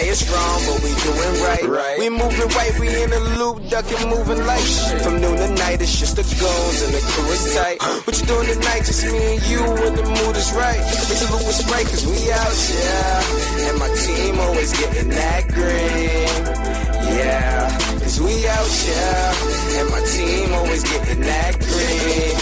it's wrong, but we doing right. We moving right, we in a loop, ducking, moving like shit. From noon to night, it's just the goons and the crew is tight. What you doing tonight? Just me and you, and the mood is right. Mix a little with Sprite, cause we out, yeah. And my team always getting that green, yeah. Cause we out, yeah. And my team always getting that green,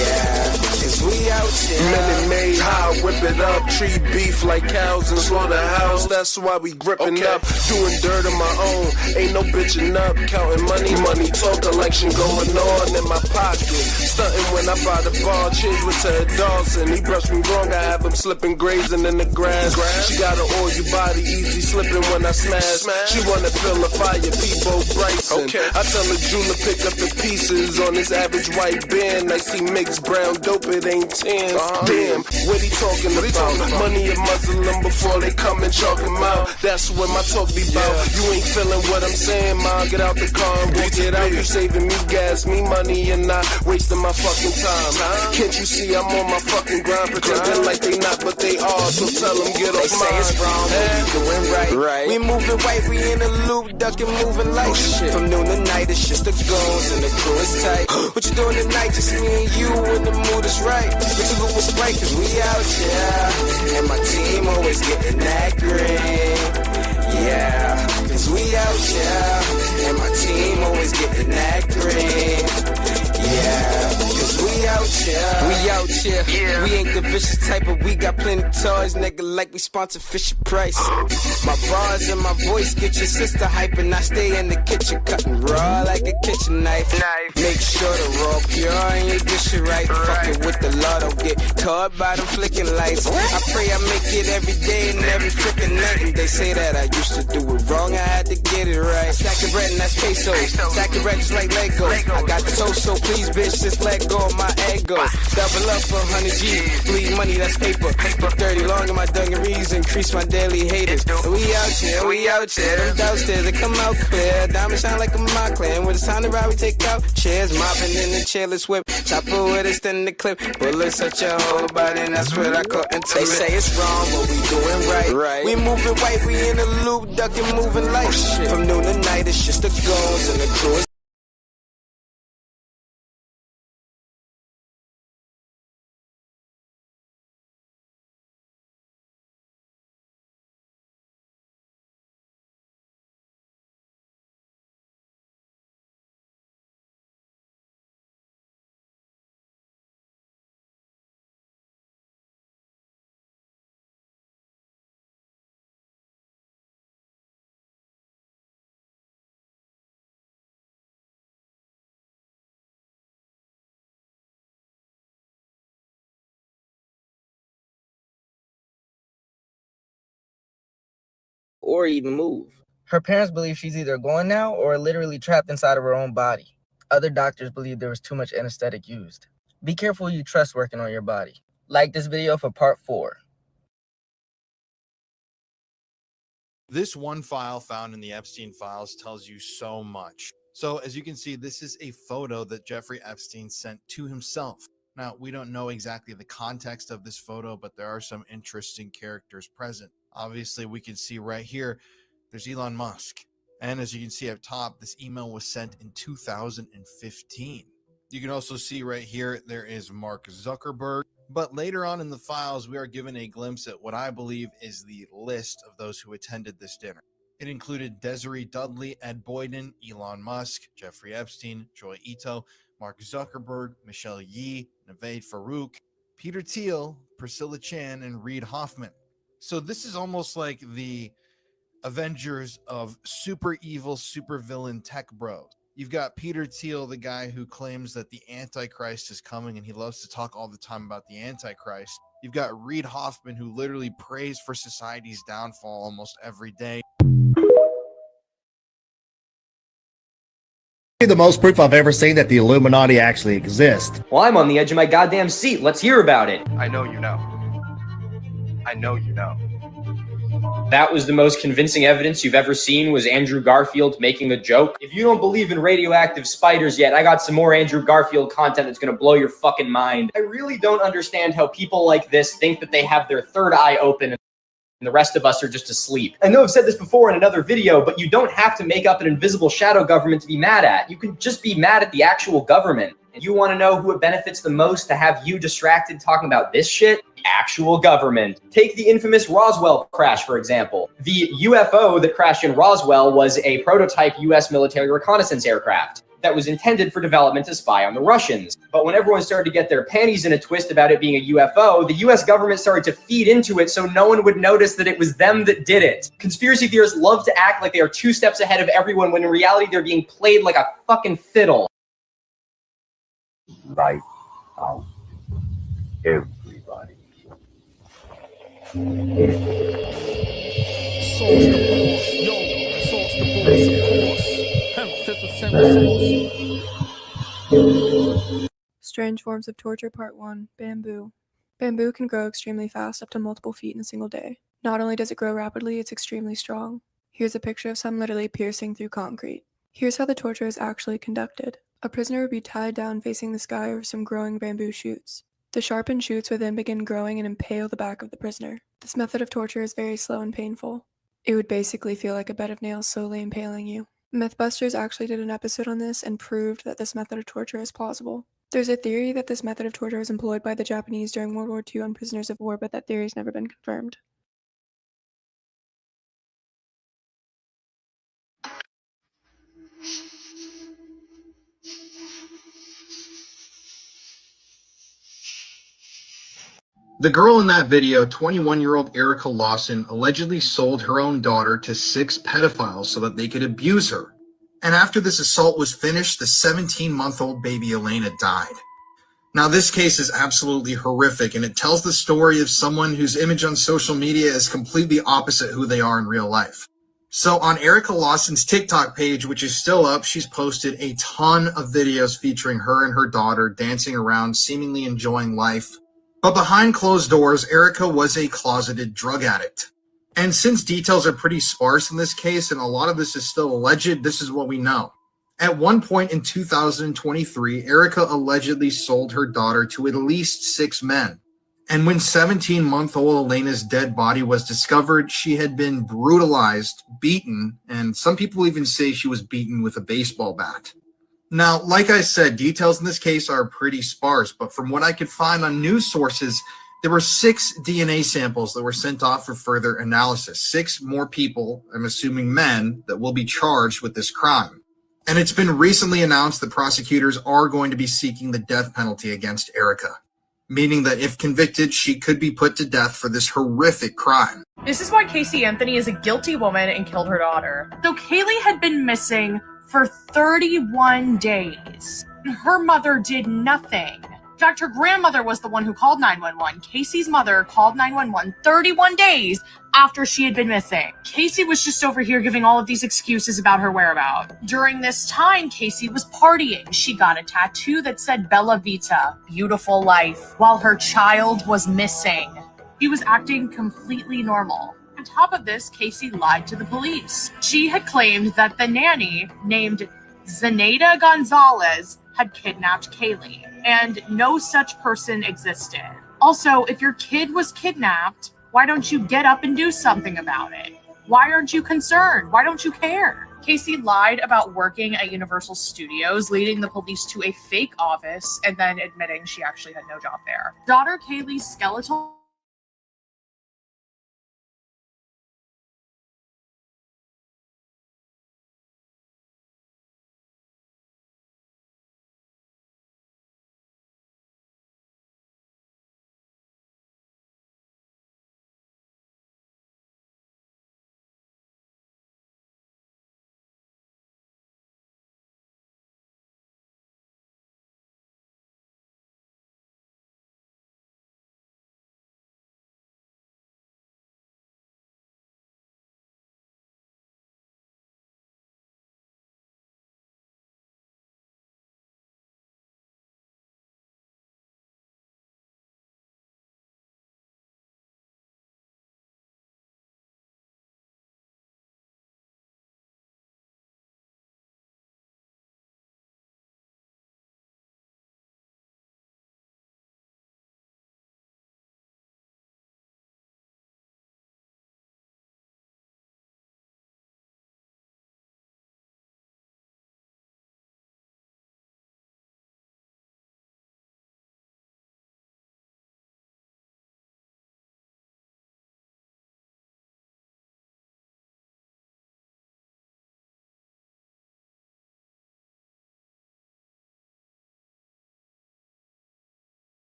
yeah. Cause we out, yeah. Minute Made high, whip it up. Treat beef like cows in slaughterhouse. That's why we gripping up. Doing dirt on my own. Ain't no bitching up. Counting money talk, collection going on in my pocket. Stunting when I buy the bar. Change with Ted Dawson. He brushed me wrong, I have him slipping, grazing in the grass. She got an all you body, easy slipping when I smash. She wanna feel the fire, Peebo Bryson. I tell her Jula pick up the pieces on this average white band. I see mixed brown dope, it ain't 10. Damn, what he talking about? Money a Muslim before they come and chalk him out. That's what my talk be about. You ain't feeling what I'm saying, ma. Get out the car and walk it out. You saving me gas, me money, and not wasting my fucking time. Can't you see I'm on my fucking grind? Pretending like they not, but they are. So tell them get off mine. They say it's wrong, but we doing right. We moving right, we in a loop, ducking, moving like shit. From noon to night, it's just the goons and the crew is tight. What you doing tonight? Just me and you, and the mood is right. Mix a little with Sprite, cause we out, yeah. And my team always getting that green, yeah. Cause we out, yeah. And my team always getting that green, yeah. Cause we out, yeah. We out, yeah. We ain't the vicious type, but we got plenty toys, nigga, like we sponsor Fisher Price. My bars and my voice get your sister hype, and I stay in the kitchen cutting raw like a kitchen knife. Make sure the raw pure and you dish it right. Fucking with the law, don't get caught by them flicking lights. I pray I make it every day and every freaking night. And they say that I used to do it wrong, I had to get it right. Stack of bread and that's pesos. Stack of bread just like Lego. I got the toast, so please bitch, just let go of my ego. Double up for 100 G, bleed money, that's paper. 30 long in my dungarees, increase my daily haters. And we out here, them downstairs, they come out clear. Diamonds shine like a Montclair, and when it's time to ride, we take out chairs. Mopping in the chairless whip, chopper with extended clip. Bullets such a whole body, and that's what I call intimate. They say it's wrong, but we doing right. We moving right, we in a loop, ducking, moving like shit. From noon to night, it's just the goons and the crew is or even move. Her parents believe she's either going now or literally trapped inside of her own body. Other doctors believe there was too much anesthetic used. Be careful who you trust working on your body. Like this video for part 4. This one file found in the Epstein files tells you so much. So as you can see, this is a photo that Jeffrey Epstein sent to himself. Now, we don't know exactly the context of this photo, but there are some interesting characters present. Obviously, we can see right here, there's Elon Musk. And as you can see up top, this email was sent in 2015. You can also see right here, there is Mark Zuckerberg. But later on in the files, we are given a glimpse at what I believe is the list of those who attended this dinner. It included Desiree Dudley, Ed Boyden, Elon Musk, Jeffrey Epstein, Joy Ito, Mark Zuckerberg, Michelle Yee, Naved Farouk, Peter Thiel, Priscilla Chan, and Reid Hoffman. So this is almost like the Avengers of super evil, super villain tech bros. You've got Peter Thiel, the guy who claims that the Antichrist is coming, and he loves to talk all the time about the Antichrist. You've got Reid Hoffman, who literally prays for society's downfall almost every day. The most proof I've ever seen that the Illuminati actually exist. Well, I'm on the edge of my goddamn seat. Let's hear about it. I know you know. I know you know. That was the most convincing evidence you've ever seen, was Andrew Garfield making a joke. If you don't believe in radioactive spiders yet, I got some more Andrew Garfield content that's going to blow your fucking mind. I really don't understand how people like this think that they have their third eye open. and the rest of us are just asleep. I know I've said this before in another video, but you don't have to make up an invisible shadow government to be mad at. You can just be mad at the actual government. And you want to know who it benefits the most to have you distracted talking about this shit? The actual government. Take the infamous Roswell crash, for example. The UFO that crashed in Roswell was a prototype US military reconnaissance aircraft that was intended for development to spy on the Russians. But when everyone started to get their panties in a twist about it being a UFO, the US government started to feed into it so no one would notice that it was them that did it. Conspiracy theorists love to act like they are 2 steps ahead of everyone when in reality they're being played like a fucking fiddle. Light out. Everybody. Sauce the boss, yo, sauce the boss, of course. Hemp, 50% sauce. Strange Forms of Torture Part 1, Bamboo. Bamboo can grow extremely fast, up to multiple feet in a single day. Not only does it grow rapidly, it's extremely strong. Here's a picture of some literally piercing through concrete. Here's how the torture is actually conducted. A prisoner would be tied down facing the sky over some growing bamboo shoots. The sharpened shoots would then begin growing and impale the back of the prisoner. This method of torture is very slow and painful. It would basically feel like a bed of nails slowly impaling you. Mythbusters actually did an episode on this and proved that this method of torture is plausible. There's a theory that this method of torture was employed by the Japanese during World War II on prisoners of war, but that theory has never been confirmed. The girl in that video, 21-year-old Erica Lawson, allegedly sold her own daughter to 6 pedophiles so that they could abuse her. And after this assault was finished, the 17-month-old baby Elena died. Now, this case is absolutely horrific, and it tells the story of someone whose image on social media is completely opposite who they are in real life. So on Erica Lawson's TikTok page, which is still up, she's posted a ton of videos featuring her and her daughter dancing around, seemingly enjoying life. But behind closed doors, Erica was a closeted drug addict. And since details are pretty sparse in this case, and a lot of this is still alleged, this is what we know. At one point in 2023, Erica allegedly sold her daughter to at least 6 men. And when 17-month-old Elena's dead body was discovered, she had been brutalized, beaten, and some people even say she was beaten with a baseball bat. Now, like I said, details in this case are pretty sparse, but from what I could find on news sources, there were 6 DNA samples that were sent off for further analysis. 6 more people, I'm assuming men, that will be charged with this crime. And it's been recently announced that prosecutors are going to be seeking the death penalty against Erica, meaning that if convicted, she could be put to death for this horrific crime. This is why Casey Anthony is a guilty woman and killed her daughter. So Kaylee had been missing for 31 days. Her mother did nothing. In fact, her grandmother was the one who called 911. Casey's mother called 911 31 days after she had been missing. Casey was just over here giving all of these excuses about her whereabouts. During this time, Casey was partying. She got a tattoo that said Bella Vita, beautiful life, while her child was missing. She was acting completely normal. On top of this, Casey lied to the police. She had claimed that the nanny, named Zenaida Gonzalez, had kidnapped Kaylee, and no such person existed. Also, if your kid was kidnapped, why don't you get up and do something about it? Why aren't you concerned? Why don't you care? Casey lied about working at Universal Studios, leading the police to a fake office, and then admitting she actually had no job there. Daughter Kaylee's skeletal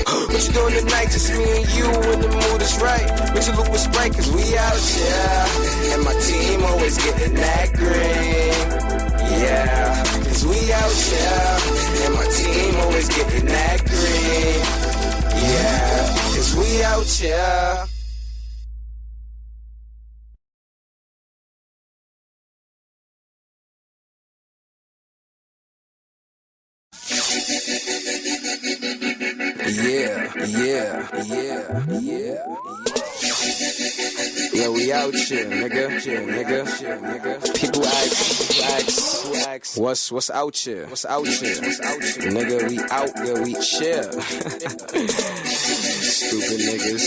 right. What you doing tonight? Just me and you when the mood is right. What you look with Sprite, cause we out here. And my team always getting that green. Yeah, cause we out here. And my team always getting that green. Yeah, cause we out here. Yeah. Yeah, we out here, nigga. People ask, what's out here? Nigga, we out, yeah, we chill. Stupid niggas.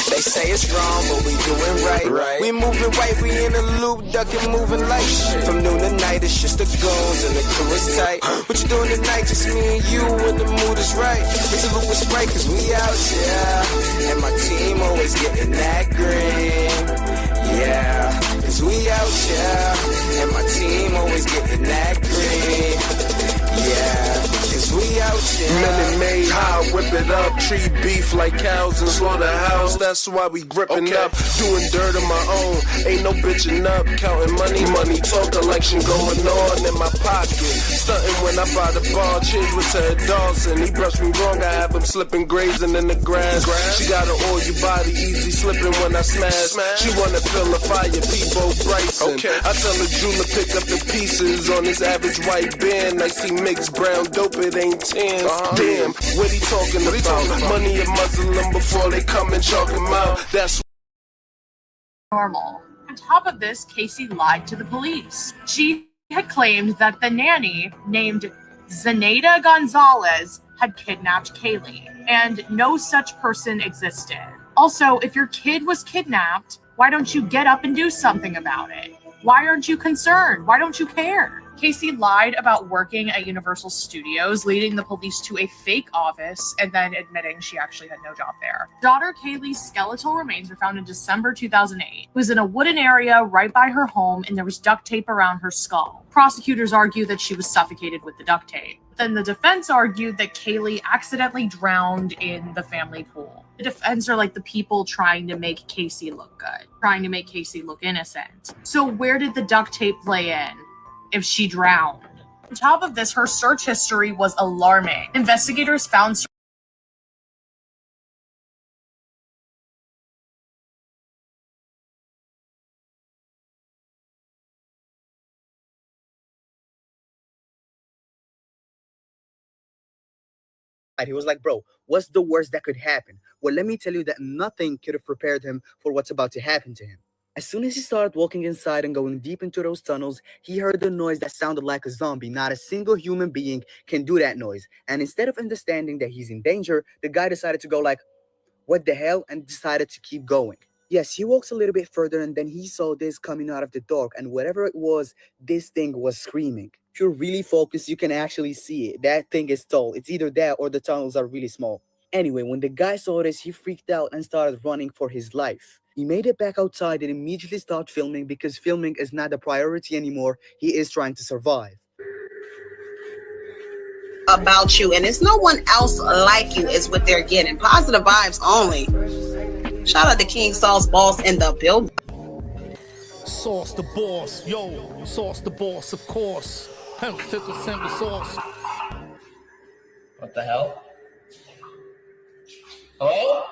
They say it's wrong, but we doing right. We moving right, we in a loop, ducking, moving like shit. From noon to night, it's just the goons and the crew is tight. What you doing tonight? Just me and you when the mood is right. It's a loop with Sprite, cause we out, yeah. And my team always getting that green. Yeah, cause we out, yeah. And my team always getting that green. Yeah, cause we out, yeah. Minute Maid high, whip it up. Treat beef like cows in slaughterhouse. That's why we gripping up. Doing dirt on my own. Ain't no bitching up. Counting money talk, election going on in my pocket. Stunting when I buy the bar. Change with Ted Dawson. He brushed me wrong, I have him slipping, grazing in the grass. She got an all you body, easy slipping when I smash. She wanna feel the fire, Peebo Bryson. I tell the jeweler pick up the pieces on his average white band. I see mixed brown dope, it ain't 10. Damn, what he talking about? Money a Muslim before they come and chalk him out. That's normal. On top of this, Casey lied to the police. She had claimed that the nanny named Zenaida Gonzalez had kidnapped Kaylee, and no such person existed. Also, if your kid was kidnapped, why don't you get up and do something about it? Why aren't you concerned? Why don't you care? Casey lied about working at Universal Studios, leading the police to a fake office, and then admitting she actually had no job there. Daughter Kaylee's skeletal remains were found in December 2008. It was in a wooden area right by her home, and there was duct tape around her skull. Prosecutors argue that she was suffocated with the duct tape. Then the defense argued that Kaylee accidentally drowned in the family pool. The defense are like the people trying to make Casey look good, trying to make Casey look innocent. So where did the duct tape play in if she drowned? On top of this, her search history was alarming. Investigators found He was like, bro, what's the worst that could happen? Well, let me tell you that nothing could have prepared him for what's about to happen to him. As soon as he started walking inside and going deep into those tunnels, he heard a noise that sounded like a zombie. Not a single human being can do that noise. And instead of understanding that he's in danger, the guy decided to go like, what the hell? And decided to keep going. Yes, he walks a little bit further and then he saw this coming out of the dark, and whatever it was, this thing was screaming. If you're really focused, you can actually see it. That thing is tall. It's either that or the tunnels are really small. Anyway, when the guy saw this, he freaked out and started running for his life. He made it back outside and immediately started filming because filming is not the priority anymore. He is trying to survive. About you, and it's no one else like you is what they're getting. Positive vibes only. Shout out to King Saul's boss in the building. Sauce the boss, yo, sauce the boss, of course. 50% sauce. What the hell? Oh?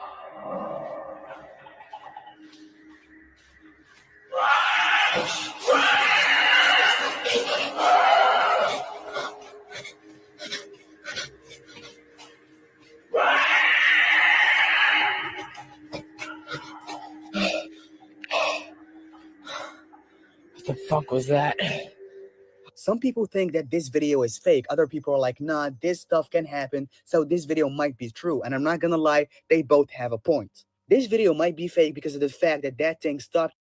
What the fuck was that? Some people think that this video is fake. Other people are like, nah, this stuff can happen, so this video might be true. And I'm not gonna lie, they both have a point. This video might be fake because of the fact that that thing stopped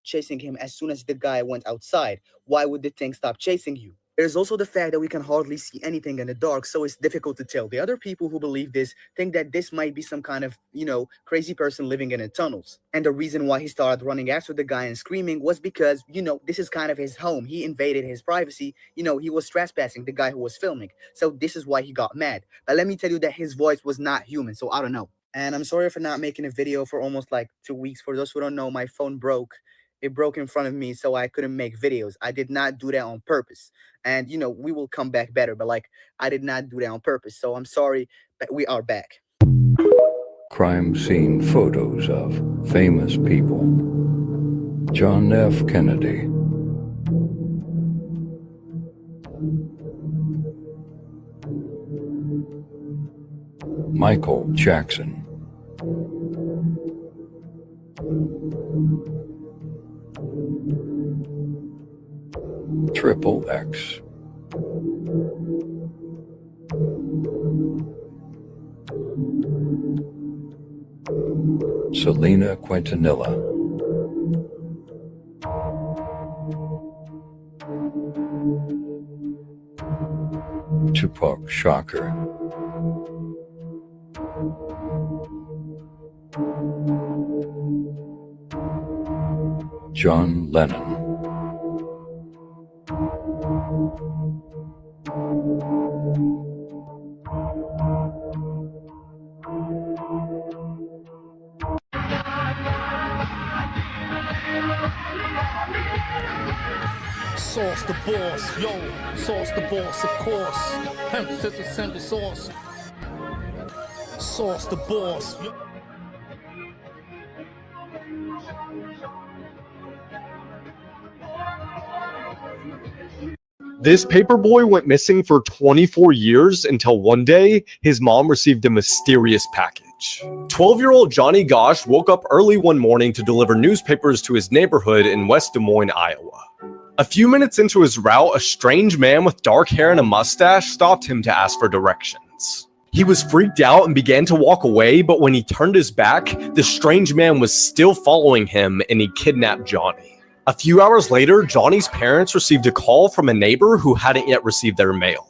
chasing him as soon as the guy went outside. Why would the thing stop chasing you? There's also the fact that we can hardly see anything in the dark, so it's difficult to tell. The other people who believe this think that this might be some kind of, crazy person living in the tunnels. And the reason why he started running after the guy and screaming was because, this is kind of his home. He invaded his privacy. He was trespassing the guy who was filming. So this is why he got mad. But let me tell you that his voice was not human, so I don't know. And I'm sorry for not making a video for almost like 2 weeks. For those who don't know, my phone broke. It broke in front of me, so I couldn't make videos. I did not do that on purpose. And, we will come back better. But, I did not do that on purpose. So I'm sorry, but we are back. Crime scene photos of famous people. John F. Kennedy. Michael Jackson. Triple X. Selena Quintanilla. Tupac Shakur. John Lennon. Sauce the boss, yo, sauce the boss, of course. Hemp to send the sauce. Sauce the boss, yo. This paperboy went missing for 24 years until one day his mom received a mysterious package. 12-year-old Johnny Gosch woke up early one morning to deliver newspapers to his neighborhood in West Des Moines, Iowa. A few minutes into his route, a strange man with dark hair and a mustache stopped him to ask for directions. He was freaked out and began to walk away, but when he turned his back, the strange man was still following him and he kidnapped Johnny. A few hours later, Johnny's parents received a call from a neighbor who hadn't yet received their mail.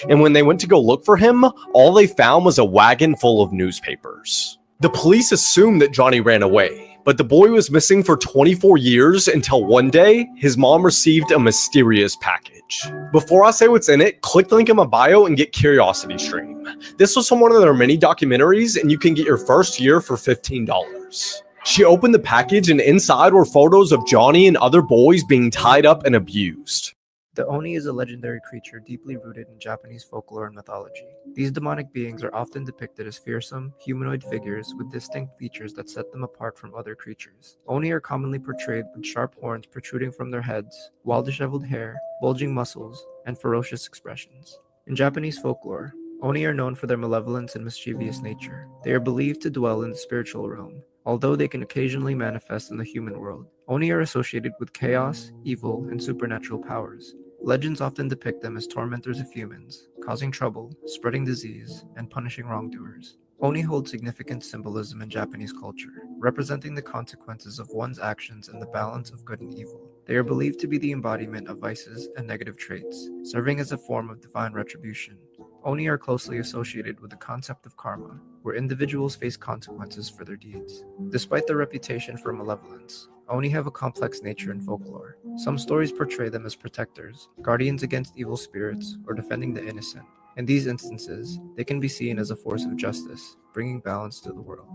And when they went to go look for him, all they found was a wagon full of newspapers. The police assumed that Johnny ran away, but the boy was missing for 24 years until one day, his mom received a mysterious package. Before I say what's in it, click the link in my bio and get Curiosity Stream. This was from one of their many documentaries, and you can get your first year for $15. She opened the package, and inside were photos of Johnny and other boys being tied up and abused. The Oni is a legendary creature deeply rooted in Japanese folklore and mythology. These demonic beings are often depicted as fearsome, humanoid figures with distinct features that set them apart from other creatures. Oni are commonly portrayed with sharp horns protruding from their heads, wild-disheveled hair, bulging muscles, and ferocious expressions. In Japanese folklore, Oni are known for their malevolence and mischievous nature. They are believed to dwell in the spiritual realm, although they can occasionally manifest in the human world. Oni are associated with chaos, evil, and supernatural powers. Legends often depict them as tormentors of humans, causing trouble, spreading disease, and punishing wrongdoers. Oni hold significant symbolism in Japanese culture, representing the consequences of one's actions and the balance of good and evil. They are believed to be the embodiment of vices and negative traits, serving as a form of divine retribution. Oni are closely associated with the concept of karma, where individuals face consequences for their deeds. Despite their reputation for malevolence, Oni have a complex nature in folklore. Some stories portray them as protectors, guardians against evil spirits, or defending the innocent. In these instances, they can be seen as a force of justice, bringing balance to the world.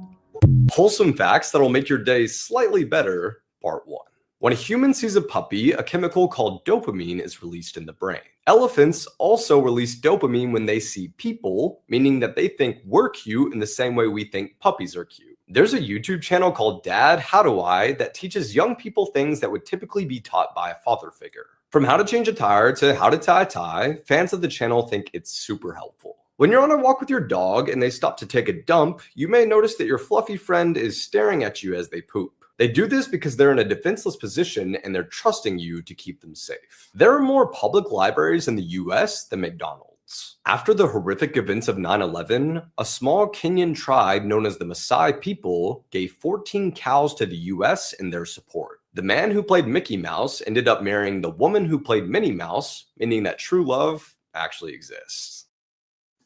Wholesome facts that'll make your day slightly better, part 1. When a human sees a puppy, a chemical called dopamine is released in the brain. Elephants also release dopamine when they see people, meaning that they think we're cute in the same way we think puppies are cute. There's a YouTube channel called Dad, How Do I that teaches young people things that would typically be taught by a father figure. From how to change a tire to how to tie a tie, fans of the channel think it's super helpful. When you're on a walk with your dog and they stop to take a dump, you may notice that your fluffy friend is staring at you as they poop. They do this because they're in a defenseless position and they're trusting you to keep them safe. There are more public libraries in the US than McDonald's. After the horrific events of 9/11, a small Kenyan tribe known as the Maasai people gave 14 cows to the US in their support. The man who played Mickey Mouse ended up marrying the woman who played Minnie Mouse, meaning that true love actually exists.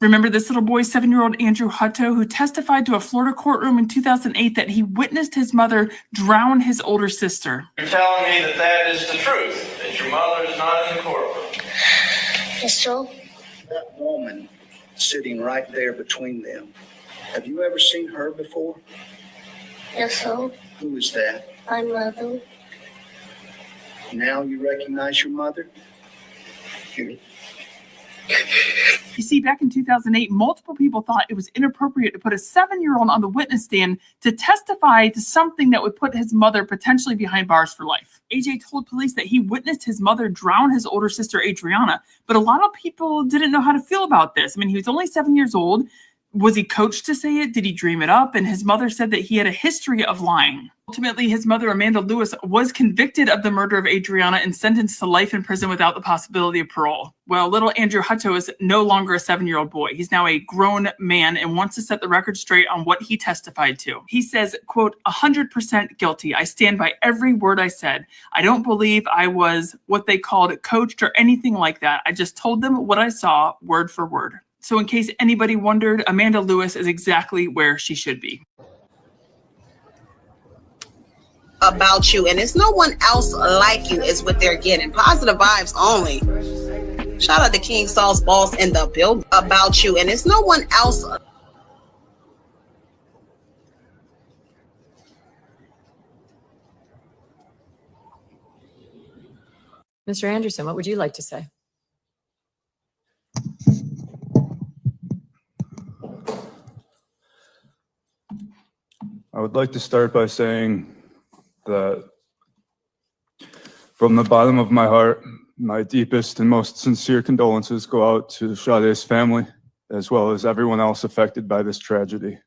Remember this little boy, 7-year-old Andrew Hutto, who testified to a Florida courtroom in 2008 that he witnessed his mother drown his older sister. You're telling me that that is the truth, that your mother is not in the courtroom? Yes, so? That woman sitting right there between them, have you ever seen her before? Yes, so? Who is that? My mother. Now you recognize your mother? Here. You see, back in 2008, multiple people thought it was inappropriate to put a 7-year-old on the witness stand to testify to something that would put his mother potentially behind bars for life. AJ told police that he witnessed his mother drown his older sister, Adriana, but a lot of people didn't know how to feel about this. I mean, he was only 7 years old. Was he coached to say it? Did he dream it up? And his mother said that he had a history of lying. Ultimately, his mother, Amanda Lewis, was convicted of the murder of Adriana and sentenced to life in prison without the possibility of parole. Well, little Andrew Hutto is no longer a 7-year-old boy. He's now a grown man and wants to set the record straight on what he testified to. He says, quote, 100% guilty. I stand by every word I said. I don't believe I was what they called coached or anything like that. I just told them what I saw word for word. So in case anybody wondered, Amanda Lewis is exactly where she should be. About you, and it's no one else like you is what they're getting. Positive vibes only. Shout out to King Saul's boss in the building. About you, and it's no one else. Mr. Anderson, what would you like to say? I would like to start by saying that from the bottom of my heart, my deepest and most sincere condolences go out to Sade's family, as well as everyone else affected by this tragedy.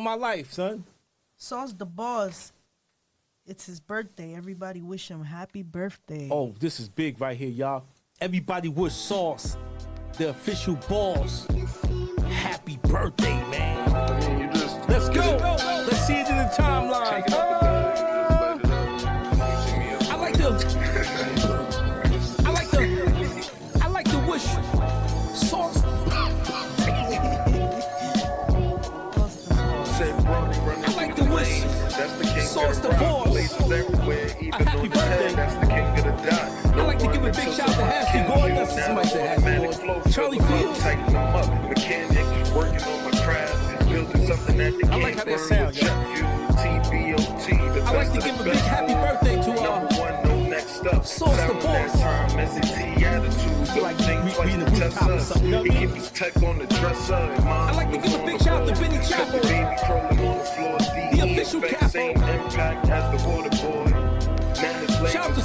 my life, son. Sauce the boss. It's his birthday. Everybody wish him happy birthday. Oh, this is big right here, y'all. Everybody wish Sauce, the official boss, happy birthday, man. Let's go. Let's see it in the timeline. I like to wish Sauce. I like to wish Sauce the boss a happy birthday. I like to give a big shout out to Happy Gordon. That's somebody say Happy Gordon. Charlie Fields. I like how that sound, yo. I like to give a big happy birthday to Sauce the boss. Like we in the rooftop or something, you know? I like to give a big shout out to Benny Chapo, the official capo. Shout out to